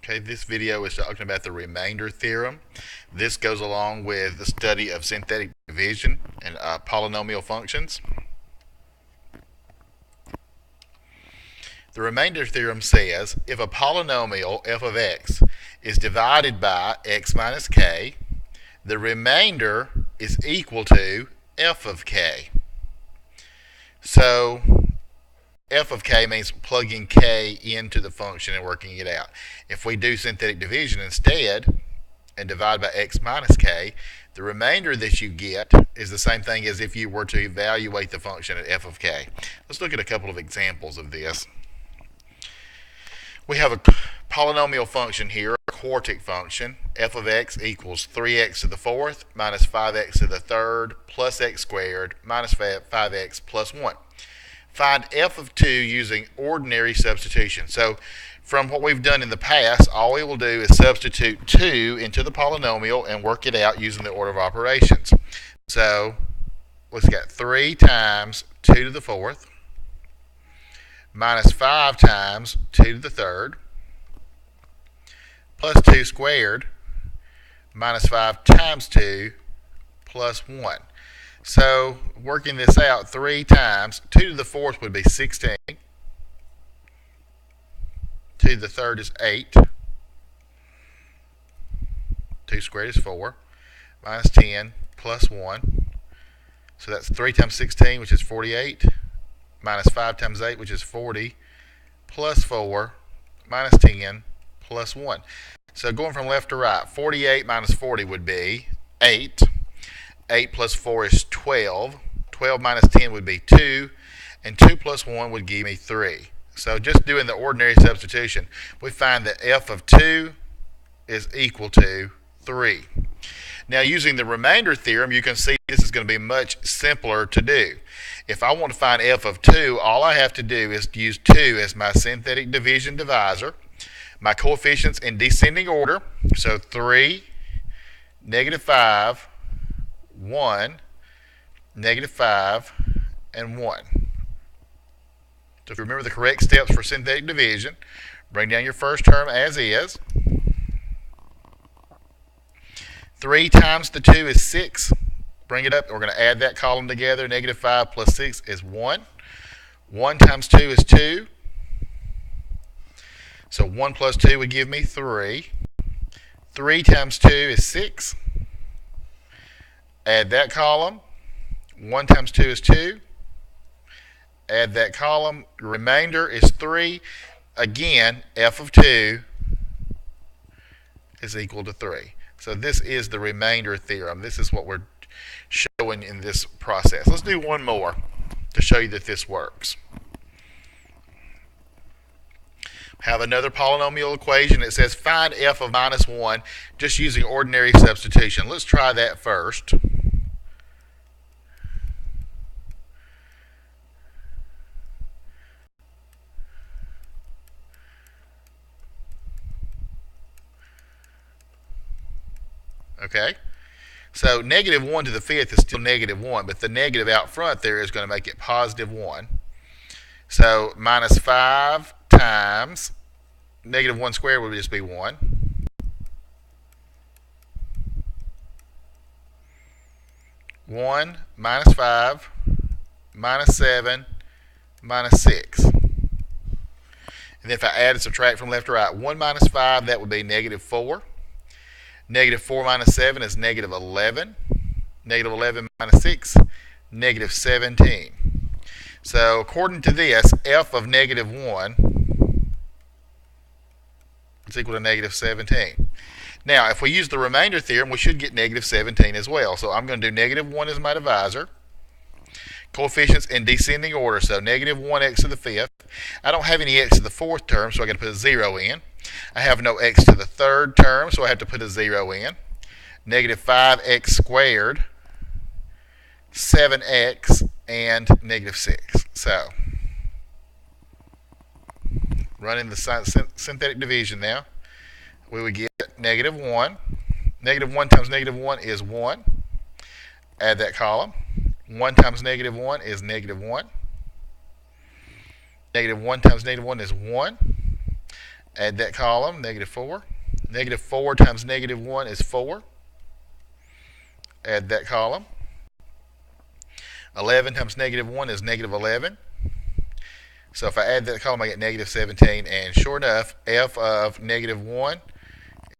Okay, this video is talking about the remainder theorem. This goes along with the study of synthetic division and polynomial functions. The remainder theorem says if a polynomial f of x is divided by x minus k, the remainder is equal to f of k. So f of k means plugging k into the function and working it out. If we do synthetic division instead and divide by x minus k, the remainder that you get is the same thing as if you were to evaluate the function at f of k. Let's look at a couple of examples of this. We have a polynomial function here, a quartic function. F of x equals 3x to the fourth minus 5x to the third plus x squared minus 5x plus 1. Find f of 2 using ordinary substitution. So from what we've done in the past, all we will do is substitute 2 into the polynomial and work it out using the order of operations. So let's get 3 times 2 to the fourth minus 5 times 2 to the third plus 2 squared minus 5 times 2 plus 1. So working this out, 3 times 2 to the fourth would be 16. 2 to the third is 8. 2 squared is 4. Minus 10 plus 1. So that's 3 times 16, which is 48. Minus 5 times 8, which is 40. Plus 4 minus 10 plus 1. So going from left to right, 48 minus 40 would be 8. 8 plus 4 is 12. 12 minus 10 would be 2. And 2 plus 1 would give me 3. So just doing the ordinary substitution, we find that f of 2 is equal to 3. Now using the remainder theorem, you can see this is going to be much simpler to do. If I want to find f of 2, all I have to do is use 2 as my synthetic division divisor. My coefficients in descending order, so 3, negative 5, 1, negative 5, and 1. So if you remember the correct steps for synthetic division, bring down your first term as is. 3 times the 2 is 6. Bring it up. We're going to add that column together. Negative 5 plus 6 is 1. 1 times 2 is 2. So 1 plus 2 would give me 3. 3 times 2 is 6. Add that column. 1 times 2 is 2. Add that column. Remainder is 3. Again, f of 2 is equal to 3. So this is the remainder theorem. This is what we're showing in this process. Let's do one more to show you that this works. Have another polynomial equation. It says find f of minus 1 just using ordinary substitution. Let's try that first. Okay, so negative 1 to the fifth is still negative 1, but the negative out front there is going to make it positive 1. So minus 5 times negative 1 squared would just be 1. 1 minus 5 minus 7 minus 6. And if I add and subtract from left to right, 1 minus 5, that would be negative 4. Negative 4 minus 7 is negative 11. Negative 11 minus 6, negative 17. So according to this, f of negative 1 is equal to negative 17. Now, if we use the remainder theorem, we should get negative 17 as well. So I'm going to do negative 1 as my divisor. Coefficients in descending order, so negative 1x to the fifth. I don't have any x to the fourth term, so I got to put a 0 in. I have no x to the third term, so I have to put a 0 in. Negative 5x squared, 7x, and negative 6. So, running the synthetic division now, we would get negative 1. Negative 1 times negative 1 is 1. Add that column. 1 times negative 1 is negative 1. Negative 1 times negative 1 is 1. Add that column, negative 4. Negative 4 times negative 1 is 4. Add that column. 11 times negative 1 is negative 11. So if I add that column, I get negative 17. And sure enough, f of negative 1